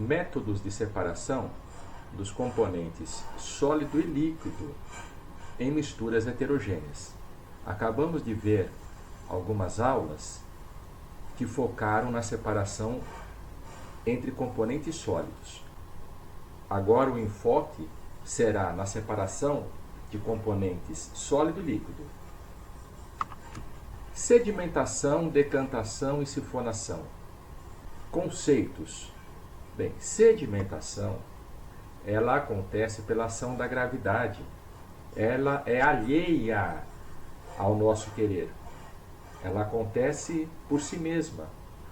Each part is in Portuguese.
métodos de separação dos componentes sólido e líquido em misturas heterogêneas. Acabamos de ver algumas aulas que focaram na separação entre componentes sólidos. Agora o enfoque será na separação de componentes sólido e líquido. Sedimentação, decantação e sifonação. Conceitos. Bem, sedimentação, ela acontece pela ação da gravidade. Ela é alheia ao nosso querer. Ela acontece por si mesma.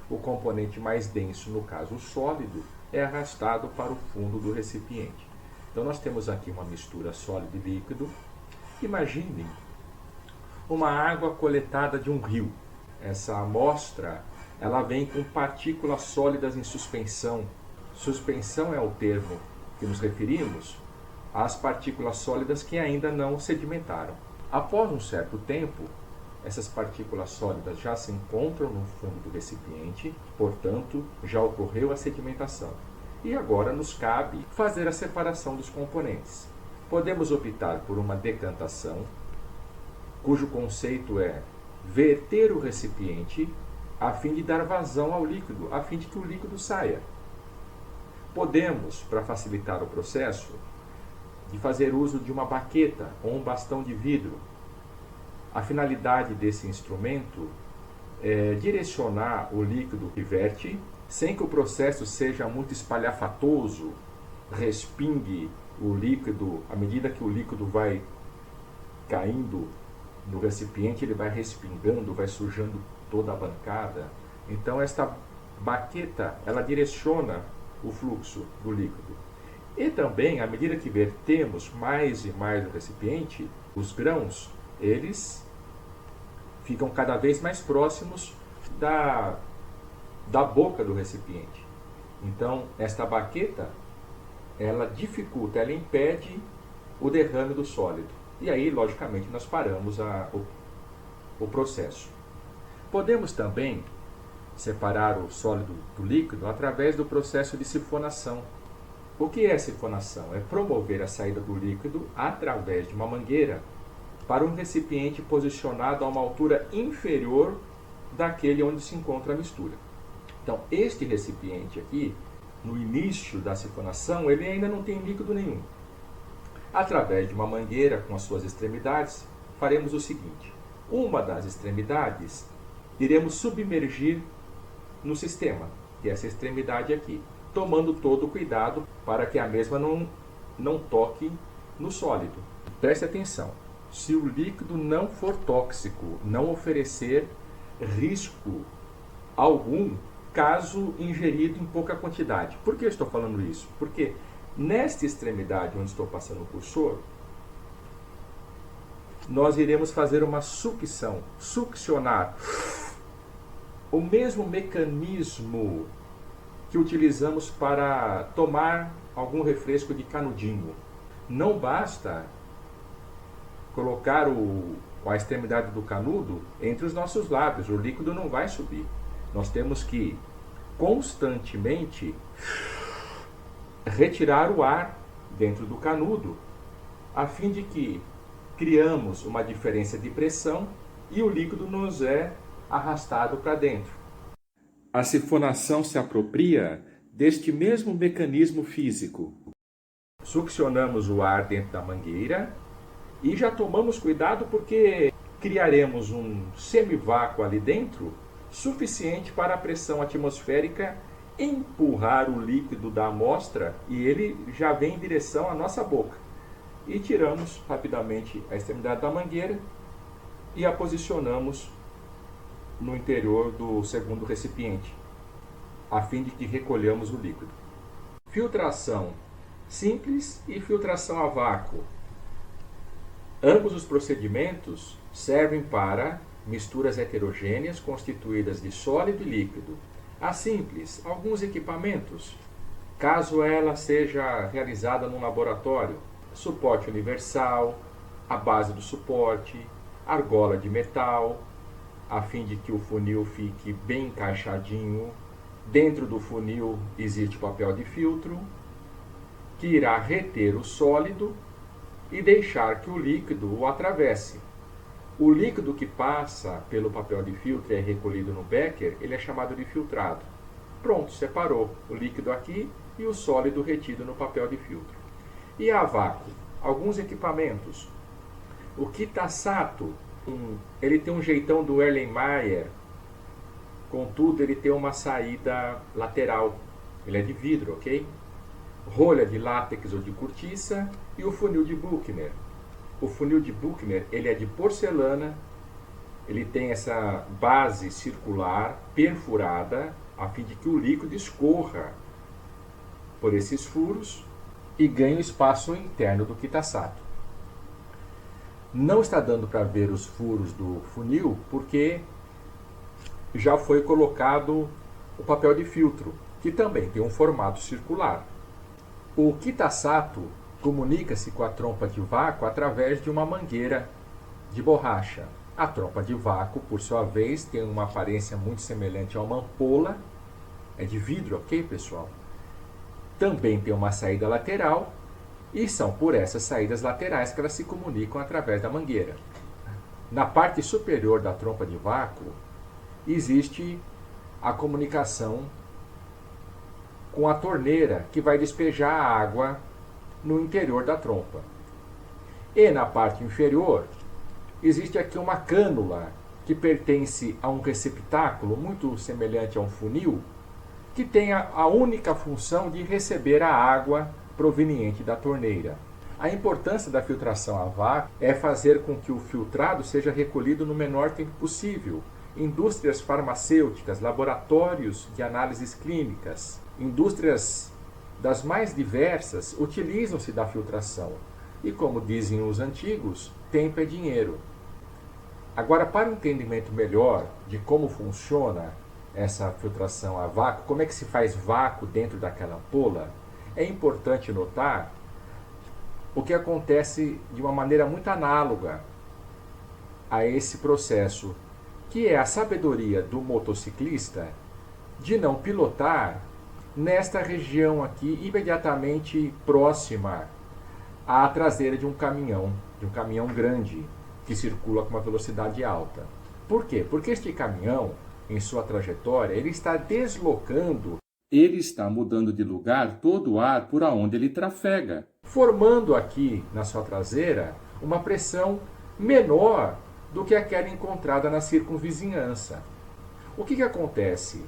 O componente mais denso, no caso o sólido, é arrastado para o fundo do recipiente. Então nós temos aqui uma mistura sólido e líquido. Imaginem uma água coletada de um rio. Essa amostra, ela vem com partículas sólidas em suspensão. Suspensão é o termo que nos referimos às partículas sólidas que ainda não sedimentaram. Após um certo tempo, essas partículas sólidas já se encontram no fundo do recipiente, portanto, já ocorreu a sedimentação. E agora nos cabe fazer a separação dos componentes. Podemos optar por uma decantação, cujo conceito é verter o recipiente a fim de dar vazão ao líquido, a fim de que o líquido saia. Podemos, para facilitar o processo, de fazer uso de uma baqueta ou um bastão de vidro. A finalidade desse instrumento é direcionar o líquido que verte, sem que o processo seja muito espalhafatoso, respingue o líquido, à medida que o líquido vai caindo no recipiente, ele vai respingando, vai sujando toda a bancada. Então esta baqueta, ela direciona o fluxo do líquido. E também, à medida que vertemos mais e mais no recipiente, os grãos, eles ficam cada vez mais próximos da boca do recipiente. Então, esta baqueta, ela dificulta, ela impede o derrame do sólido. E aí, logicamente, nós paramos o processo. Podemos também separar o sólido do líquido através do processo de sifonação. O que é sifonação? É promover a saída do líquido através de uma mangueira para um recipiente posicionado a uma altura inferior daquele onde se encontra a mistura. Então, este recipiente aqui, no início da sifonação, ele ainda não tem líquido nenhum. Através de uma mangueira com as suas extremidades, faremos o seguinte: uma das extremidades iremos submergir no sistema, que é essa extremidade aqui, tomando todo o cuidado para que a mesma não toque no sólido. Preste atenção, se o líquido não for tóxico, não oferecer risco algum, caso ingerido em pouca quantidade. Por que eu estou falando isso? Porque nesta extremidade onde estou passando o cursor, nós iremos fazer uma sucção, succionar. O mesmo mecanismo que utilizamos para tomar algum refresco de canudinho. Não basta colocar a extremidade do canudo entre os nossos lábios, o líquido não vai subir. Nós temos que constantemente retirar o ar dentro do canudo, a fim de que criamos uma diferença de pressão e o líquido nos é arrastado para dentro. A sifonação se apropria deste mesmo mecanismo físico. Succionamos o ar dentro da mangueira e já tomamos cuidado porque criaremos um semivácuo ali dentro suficiente para a pressão atmosférica empurrar o líquido da amostra e ele já vem em direção à nossa boca. E tiramos rapidamente a extremidade da mangueira e a posicionamos no interior do segundo recipiente, a fim de que recolhamos o líquido. Filtração simples e filtração a vácuo. Ambos os procedimentos servem para misturas heterogêneas constituídas de sólido e líquido. A simples, alguns equipamentos, caso ela seja realizada num laboratório: suporte universal, a base do suporte, argola de metal, a fim de que o funil fique bem encaixadinho, Dentro do funil existe papel de filtro, que irá reter o sólido e deixar que o líquido o atravesse. O líquido que passa pelo papel de filtro e é recolhido no becker, ele é chamado de filtrado. Pronto, separou o líquido aqui e o sólido retido no papel de filtro. E a vácuo? Alguns equipamentos. O Kitasato, ele tem um jeitão do Erlenmeyer, contudo ele tem uma saída lateral. Ele é de vidro, ok? Rolha de látex ou de cortiça e o funil de Buchner. O funil de Buchner, ele é de porcelana, ele tem essa base circular perfurada a fim de que o líquido escorra por esses furos e ganhe o espaço interno do Kitasato. Não está dando para ver os furos do funil porque já foi colocado o papel de filtro, que também tem um formato circular. O Kitasato comunica-se com a trompa de vácuo através de uma mangueira de borracha. A trompa de vácuo, por sua vez, tem uma aparência muito semelhante a uma ampola, é de vidro, ok, pessoal? Também tem uma saída lateral e são por essas saídas laterais que elas se comunicam através da mangueira. Na parte superior da trompa de vácuo existe a comunicação com a torneira que vai despejar a água no interior da trompa. E na parte inferior existe aqui uma cânula que pertence a um receptáculo muito semelhante a um funil, que tem a única função de receber a água proveniente da torneira. A importância da filtração a vácuo é fazer com que o filtrado seja recolhido no menor tempo possível. Indústrias farmacêuticas, laboratórios de análises clínicas, indústrias das mais diversas utilizam-se da filtração. E como dizem os antigos, tempo é dinheiro. Agora, para um entendimento melhor de como funciona essa filtração a vácuo, como é que se faz vácuo dentro daquela ampola, é importante notar o que acontece de uma maneira muito análoga a esse processo, que é a sabedoria do motociclista de não pilotar nesta região aqui, imediatamente próxima à traseira de um caminhão grande, que circula com uma velocidade alta. Por quê? Porque este caminhão, em sua trajetória, ele está deslocando, ele está mudando de lugar todo o ar por onde ele trafega, formando aqui na sua traseira uma pressão menor do que aquela encontrada na circunvizinhança. O que acontece?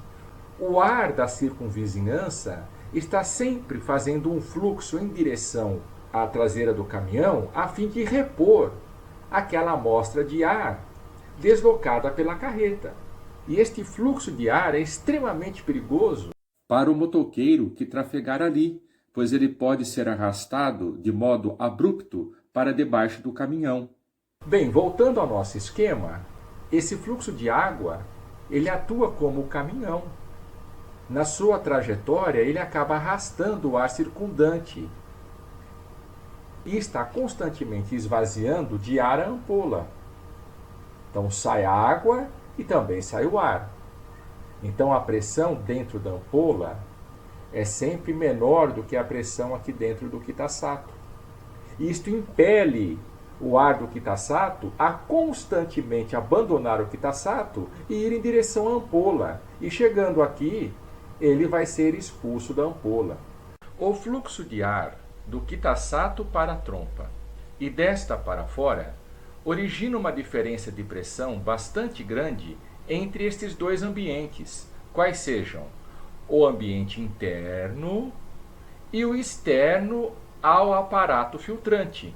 O ar da circunvizinhança está sempre fazendo um fluxo em direção à traseira do caminhão a fim de repor aquela amostra de ar deslocada pela carreta. E este fluxo de ar é extremamente perigoso para o motoqueiro que trafegar ali, pois ele pode ser arrastado de modo abrupto para debaixo do caminhão. Bem, voltando ao nosso esquema, esse fluxo de água, ele atua como o caminhão. Na sua trajetória, ele acaba arrastando o ar circundante e está constantemente esvaziando de ar a ampola. Então sai a água e também sai o ar. Então a pressão dentro da ampola é sempre menor do que a pressão aqui dentro do Kitasato. Isto impele o ar do Kitasato a constantemente abandonar o Kitasato e ir em direção à ampola. E chegando aqui, ele vai ser expulso da ampola. O fluxo de ar do Kitasato para a trompa e desta para fora origina uma diferença de pressão bastante grande entre estes dois ambientes, quais sejam o ambiente interno e o externo ao aparato filtrante.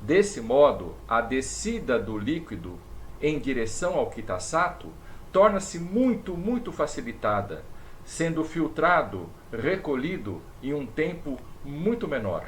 Desse modo, a descida do líquido em direção ao Kitasato torna-se muito facilitada, sendo filtrado, recolhido em um tempo muito menor.